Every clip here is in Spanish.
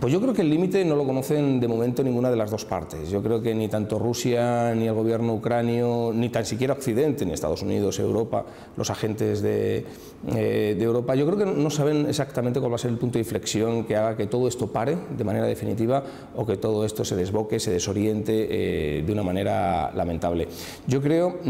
Pues yo creo que el límite no lo conocen de momento ninguna de las dos partes. Yo creo que ni tanto Rusia, ni el gobierno ucranio, ni tan siquiera Occidente, ni Estados Unidos, Europa, los agentes de Europa, yo creo que no saben exactamente cuál va a ser el punto de inflexión que haga que todo esto pare de manera definitiva o que todo esto se desboque, se desoriente de una manera lamentable. Yo creo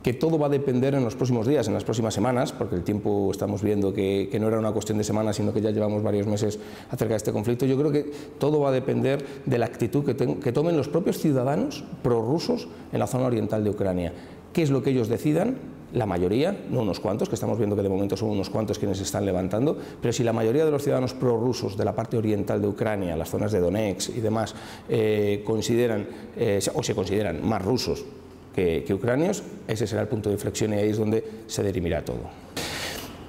que todo va a depender en los próximos días, en las próximas semanas, porque el tiempo estamos viendo que no era una cuestión de semanas, sino que ya llevamos varios meses acerca de este conflicto. Yo creo que todo va a depender de la actitud que tomen los propios ciudadanos prorrusos en la zona oriental de Ucrania. ¿Qué es lo que ellos decidan? La mayoría, no unos cuantos, que estamos viendo que de momento son unos cuantos quienes se están levantando, pero si la mayoría de los ciudadanos prorrusos de la parte oriental de Ucrania, las zonas de Donetsk y demás, consideran o se consideran más rusos que ucranios, ese será el punto de inflexión y ahí es donde se dirimirá todo.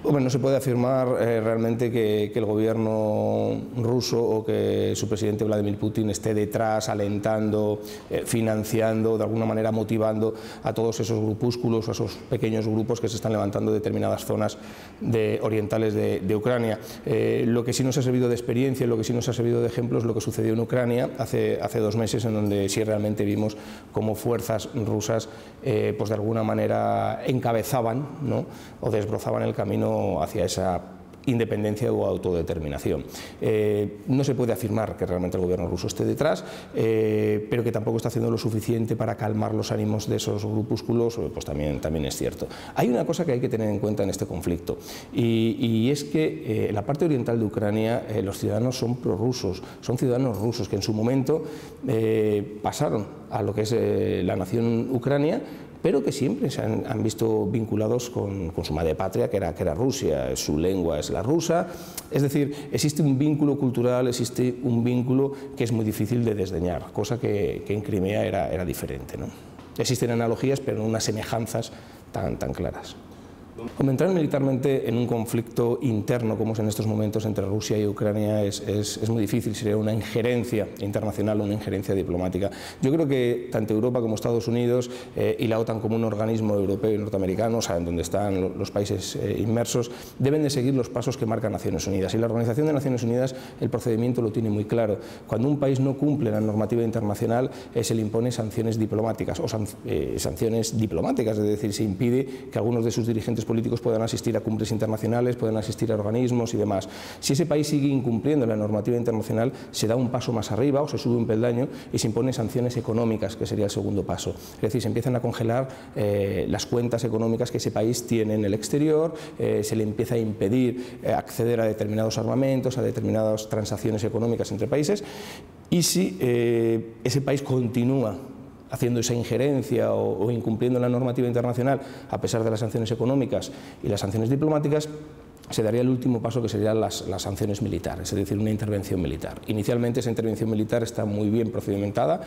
Bueno, no se puede afirmar realmente que el gobierno ruso o que su presidente Vladimir Putin esté detrás, alentando, financiando, de alguna manera motivando a todos esos grupúsculos, a esos pequeños grupos que se están levantando en determinadas zonas orientales de Ucrania. Lo que sí nos ha servido de experiencia, lo que sí nos ha servido de ejemplo es lo que sucedió en Ucrania hace 2 meses, en donde sí realmente vimos cómo fuerzas rusas pues de alguna manera encabezaban, ¿no?, o desbrozaban el camino hacia esa independencia o autodeterminación. No se puede afirmar que realmente el gobierno ruso esté detrás, pero que tampoco está haciendo lo suficiente para calmar los ánimos de esos grupúsculos, pues también es cierto. Hay una cosa que hay que tener en cuenta en este conflicto, y es que en la parte oriental de Ucrania los ciudadanos son prorrusos, son ciudadanos rusos que en su momento pasaron a lo que es la nación Ucrania, pero que siempre se han visto vinculados con su madre patria, que era Rusia, su lengua es la rusa. Es decir, existe un vínculo cultural, existe un vínculo que es muy difícil de desdeñar, cosa que en Crimea era diferente, ¿no? Existen analogías, pero no unas semejanzas tan claras. Como entrar militarmente en un conflicto interno como es en estos momentos entre Rusia y Ucrania es muy difícil, sería una injerencia internacional, una injerencia diplomática. Yo creo que tanto Europa como Estados Unidos y la OTAN como un organismo europeo y norteamericano, saben dónde están los países inmersos, deben de seguir los pasos que marca Naciones Unidas. Y la Organización de Naciones Unidas el procedimiento lo tiene muy claro. Cuando un país no cumple la normativa internacional se le impone sanciones diplomáticas o sanciones diplomáticas, es decir, se impide que algunos de sus dirigentes políticos puedan asistir a cumbres internacionales, puedan asistir a organismos y demás. Si ese país sigue incumpliendo la normativa internacional, se da un paso más arriba o se sube un peldaño y se imponen sanciones económicas, que sería el segundo paso. Es decir, se empiezan a congelar las cuentas económicas que ese país tiene en el exterior, se le empieza a impedir acceder a determinados armamentos, a determinadas transacciones económicas entre países, y si ese país continúa haciendo esa injerencia o incumpliendo la normativa internacional a pesar de las sanciones económicas y las sanciones diplomáticas, se daría el último paso, que serían las sanciones militares, es decir, una intervención militar. Inicialmente esa intervención militar está muy bien procedimentada.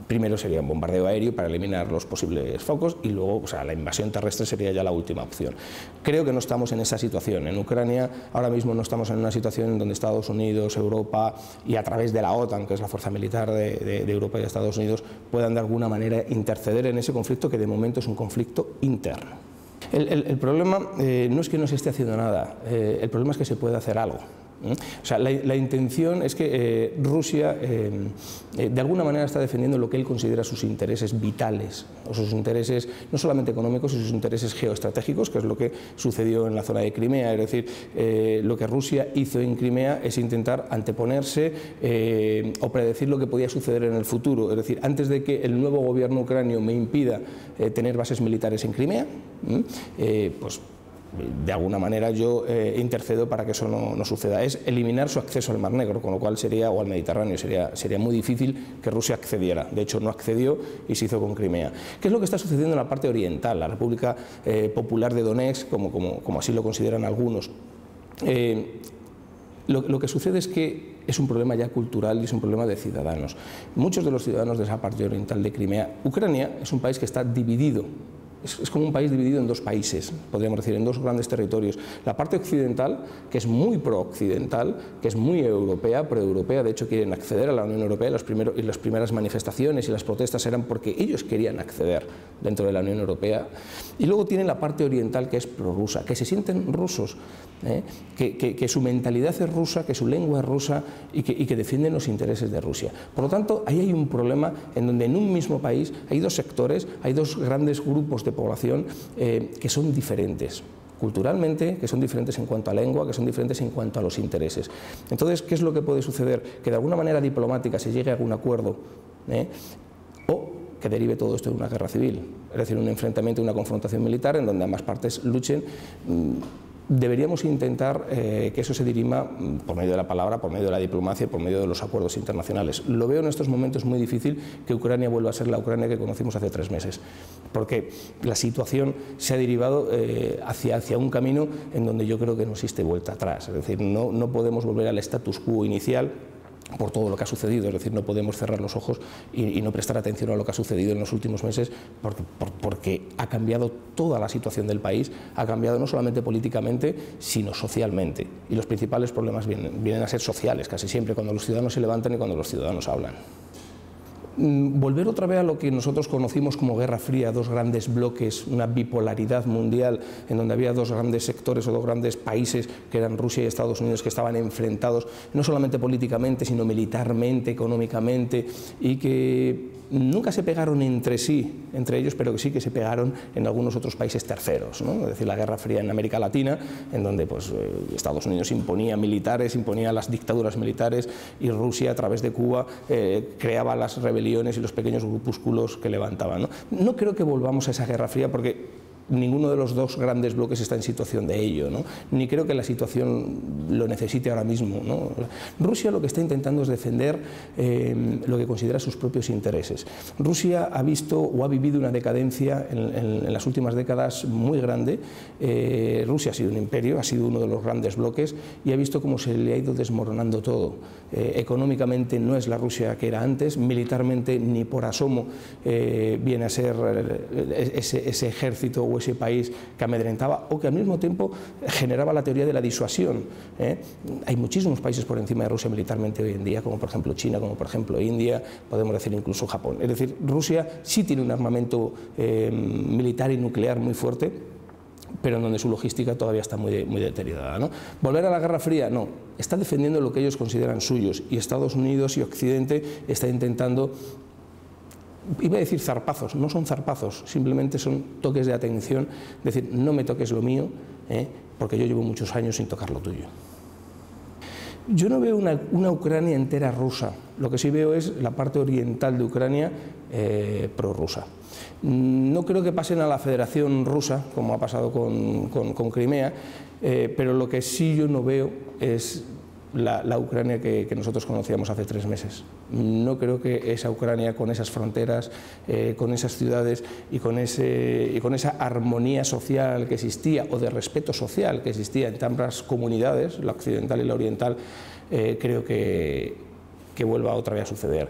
Primero sería un bombardeo aéreo para eliminar los posibles focos y luego, o sea, la invasión terrestre sería ya la última opción. Creo que no estamos en esa situación. En Ucrania ahora mismo no estamos en una situación en donde Estados Unidos, Europa y a través de la OTAN, que es la fuerza militar de Europa y de Estados Unidos, puedan de alguna manera interceder en ese conflicto que de momento es un conflicto interno. El problema no es que no se esté haciendo nada, el problema es que se puede hacer algo. O sea, la intención es que Rusia de alguna manera está defendiendo lo que él considera sus intereses vitales, o sus intereses no solamente económicos, sino sus intereses geoestratégicos, que es lo que sucedió en la zona de Crimea. Es decir, lo que Rusia hizo en Crimea es intentar anteponerse o predecir lo que podía suceder en el futuro. Es decir, antes de que el nuevo gobierno ucranio me impida tener bases militares en Crimea, pues de alguna manera yo intercedo para que eso no suceda. Es eliminar su acceso al Mar Negro, con lo cual sería, o al Mediterráneo, sería muy difícil que Rusia accediera. De hecho, no accedió y se hizo con Crimea. ¿Qué es lo que está sucediendo en la parte oriental? La República Popular de Donetsk, como así lo consideran algunos. Lo que sucede es que es un problema ya cultural y es un problema de ciudadanos. Muchos de los ciudadanos de esa parte oriental de Crimea, Ucrania es un país que está dividido Es como un país dividido en dos países, podríamos decir, en dos grandes territorios. La parte occidental, que es muy pro-occidental, que es muy europea, pro-europea, de hecho quieren acceder a la Unión Europea, y las primeras manifestaciones y las protestas eran porque ellos querían acceder dentro de la Unión Europea. Y luego tienen la parte oriental, que es prorrusa, que se sienten rusos, que su mentalidad es rusa, que su lengua es rusa y que defienden los intereses de Rusia. Por lo tanto, ahí hay un problema en donde en un mismo país hay dos sectores, hay dos grandes grupos de población que son diferentes culturalmente, que son diferentes en cuanto a lengua, que son diferentes en cuanto a los intereses. Entonces, ¿qué es lo que puede suceder? Que de alguna manera diplomática se llegue a algún acuerdo, o que derive todo esto de una guerra civil, es decir, un enfrentamiento, una confrontación militar en donde ambas partes luchen. Deberíamos intentar que eso se dirima por medio de la palabra, por medio de la diplomacia y por medio de los acuerdos internacionales. Lo veo en estos momentos muy difícil que Ucrania vuelva a ser la Ucrania que conocimos hace 3 meses, porque la situación se ha derivado hacia un camino en donde yo creo que no existe vuelta atrás. Es decir, no podemos volver al status quo inicial por todo lo que ha sucedido, es decir, no podemos cerrar los ojos y no prestar atención a lo que ha sucedido en los últimos meses porque ha cambiado toda la situación del país, ha cambiado no solamente políticamente, sino socialmente. Y los principales problemas vienen a ser sociales, casi siempre, cuando los ciudadanos se levantan y cuando los ciudadanos hablan. Volver otra vez a lo que nosotros conocimos como Guerra Fría, dos grandes bloques, una bipolaridad mundial en donde había dos grandes sectores o dos grandes países que eran Rusia y Estados Unidos, que estaban enfrentados no solamente políticamente sino militarmente, económicamente, y que nunca se pegaron entre sí, entre ellos, pero que sí que se pegaron en algunos otros países terceros, ¿no? Es decir, la Guerra Fría en América Latina, en donde pues, Estados Unidos imponía militares, imponía las dictaduras militares, y Rusia a través de Cuba creaba las rebeliones y los pequeños grupúsculos que levantaban, ¿no? No creo que volvamos a esa Guerra Fría porque ninguno de los dos grandes bloques está en situación de ello, ¿no? Ni creo que la situación lo necesite ahora mismo, ¿no? Rusia lo que está intentando es defender lo que considera sus propios intereses. Rusia ha visto o ha vivido una decadencia en las últimas décadas muy grande. Rusia ha sido un imperio, ha sido uno de los grandes bloques y ha visto cómo se le ha ido desmoronando todo. Económicamente no es la Rusia que era antes, militarmente ni por asomo viene a ser ese ejército o ese país que amedrentaba o que al mismo tiempo generaba la teoría de la disuasión. Hay muchísimos países por encima de Rusia militarmente hoy en día, como por ejemplo China, como por ejemplo India, podemos decir incluso Japón. Es decir, Rusia sí tiene un armamento militar y nuclear muy fuerte, pero en donde su logística todavía está muy deteriorada, ¿no? ¿Volver a la Guerra Fría? No, está defendiendo lo que ellos consideran suyos y Estados Unidos y Occidente está intentando, iba a decir zarpazos, no son zarpazos, simplemente son toques de atención, es decir, no me toques lo mío, porque yo llevo muchos años sin tocar lo tuyo. Yo no veo una Ucrania entera rusa, lo que sí veo es la parte oriental de Ucrania prorrusa. No creo que pasen a la Federación Rusa, como ha pasado con Crimea, pero lo que sí yo no veo es la Ucrania que nosotros conocíamos hace 3 meses. No creo que esa Ucrania con esas fronteras, con esas ciudades y con esa armonía social que existía o de respeto social que existía entre ambas comunidades, la occidental y la oriental, creo que vuelva otra vez a suceder.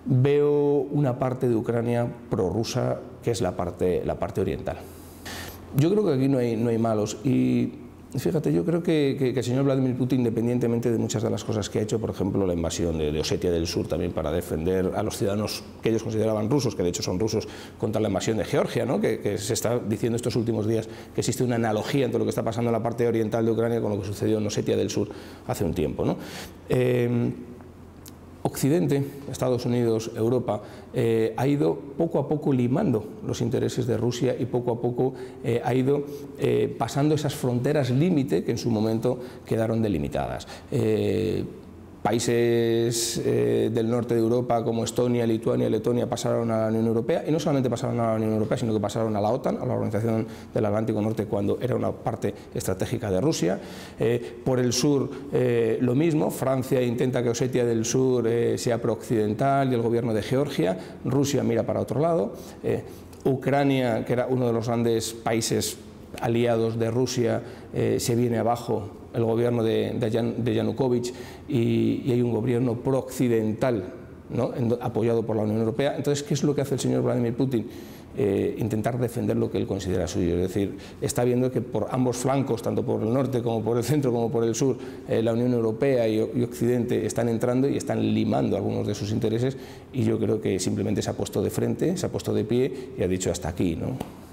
Veo una parte de Ucrania prorrusa que es la parte oriental. Yo creo que aquí no hay malos y fíjate, yo creo que el señor Vladimir Putin, independientemente de muchas de las cosas que ha hecho, por ejemplo la invasión de Osetia del Sur también para defender a los ciudadanos que ellos consideraban rusos, que de hecho son rusos, contra la invasión de Georgia, ¿no? que se está diciendo estos últimos días que existe una analogía entre lo que está pasando en la parte oriental de Ucrania con lo que sucedió en Osetia del Sur hace un tiempo, ¿no? Occidente, Estados Unidos, Europa, ha ido poco a poco limando los intereses de Rusia y poco a poco ha ido pasando esas fronteras límite que en su momento quedaron delimitadas. Países del norte de Europa como Estonia, Lituania, Letonia pasaron a la Unión Europea y no solamente pasaron a la Unión Europea, sino que pasaron a la OTAN, a la Organización del Atlántico Norte, cuando era una parte estratégica de Rusia. Por el sur lo mismo, Francia intenta que Osetia del Sur sea prooccidental y el gobierno de Georgia, Rusia mira para otro lado, Ucrania, que era uno de los grandes países aliados de Rusia, se viene abajo el gobierno de Yanukovych y hay un gobierno pro-occidental, ¿no? apoyado por la Unión Europea. Entonces, ¿qué es lo que hace el señor Vladimir Putin? intentar defender lo que él considera suyo. Es decir, está viendo que por ambos flancos, tanto por el norte como por el centro como por el sur, la Unión Europea y Occidente están entrando y están limando algunos de sus intereses, y yo creo que simplemente se ha puesto de frente, se ha puesto de pie y ha dicho hasta aquí, ¿no?